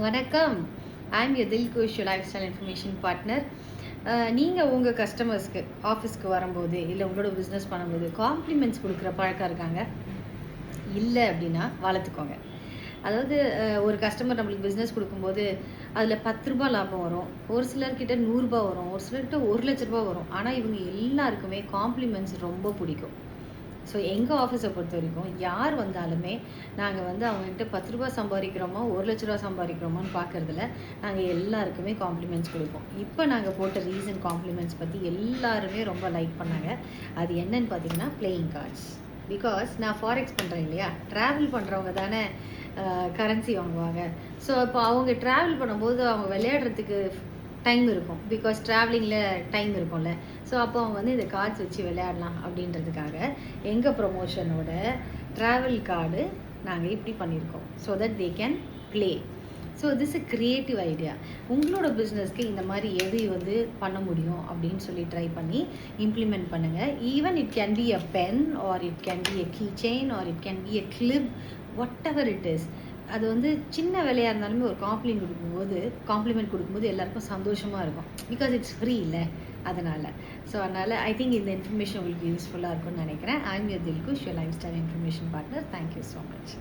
வணக்கம். I'm your Dilkhush lifestyle information partner. நீங்கள் உங்கள் கஸ்டமர்ஸ்க்கு ஆஃபீஸ்க்கு வரும்போது இல்லை உங்களோட பிஸ்னஸ் பண்ணும்போது காம்ப்ளிமெண்ட்ஸ் கொடுக்குற பழக்கம் இருக்காங்க? இல்லை அப்படின்னா வளர்த்துக்கோங்க. அதாவது ஒரு கஸ்டமர் நம்மளுக்கு பிஸ்னஸ் கொடுக்கும்போது அதில் 10 ரூபா லாபம் வரும், ஒரு சிலர்கிட்ட 100 ரூபா வரும், ஒரு சிலர்கிட்ட 1,00,000 ரூபா வரும். ஆனால் இவங்க எல்லாருக்குமே காம்ப்ளிமெண்ட்ஸ் ரொம்ப பிடிக்கும். ஸோ எங்கள் ஆஃபீஸை பொறுத்த வரைக்கும் யார் வந்தாலுமே நாங்கள் வந்து அவங்ககிட்ட 10 ரூபா சம்பாதிக்கிறோமோ 1,00,000 ரூபா சம்பாதிக்கிறோமோன்னு பார்க்குறதுல நாங்கள் எல்லாருக்குமே காம்ப்ளிமெண்ட்ஸ் கொடுப்போம். இப்போ நாங்கள் போட்ட ரீசன்ட் காம்ப்ளிமெண்ட்ஸ் பற்றி எல்லாருமே ரொம்ப லைக் பண்ணாங்க. அது என்னன்னு பார்த்தீங்கன்னா பிளேயிங் கார்ட்ஸ். பிகாஸ் நான் ஃபாரெக்ஸ் பண்ணுறேன் இல்லையா, ட்ராவல் பண்ணுறவங்க தானே கரன்சி வாங்குவாங்க. ஸோ இப்போ அவங்க ட்ராவல் பண்ணும்போது அவங்க விளையாடுறதுக்கு டைம் இருக்கும். பிகாஸ் ட்ராவலிங்கில் டைம் இருக்கும்ல. ஸோ அப்போ அவங்க வந்து இந்த கார்ட்ஸ் வச்சு விளையாடலாம் அப்படின்றதுக்காக எங்கள் ப்ரொமோஷனோட ட்ராவல் கார்டு நாங்கள் இப்படி பண்ணியிருக்கோம். So that they can play. So this a creative idea. உங்களோட பிஸ்னஸ்க்கு இந்த மாதிரி எது வந்து பண்ண முடியும் அப்படின்னு சொல்லி ட்ரை பண்ணி இம்ப்ளிமெண்ட் பண்ணுங்கள். Even it can be a pen or it can be a key chain or it can be a clip, whatever it is. அது வந்து சின்ன வேலையாக இருந்தாலுமே ஒரு காம்ப்ளிமெண்ட் கொடுக்கும்போது எல்லாருக்கும் சந்தோஷமாக இருக்கும். பிகாஸ் இட்ஸ் ஃப்ரீ இல்லை, அதனால். ஸோ அதனால் ஐ திங்க் இந்த இன்ஃபர்மேஷன் உங்களுக்கு யூஸ்ஃபுல்லாக இருக்கும்னு நினைக்கிறேன். I'm your Dilkhush, your lifestyle information partner. Thank you so much.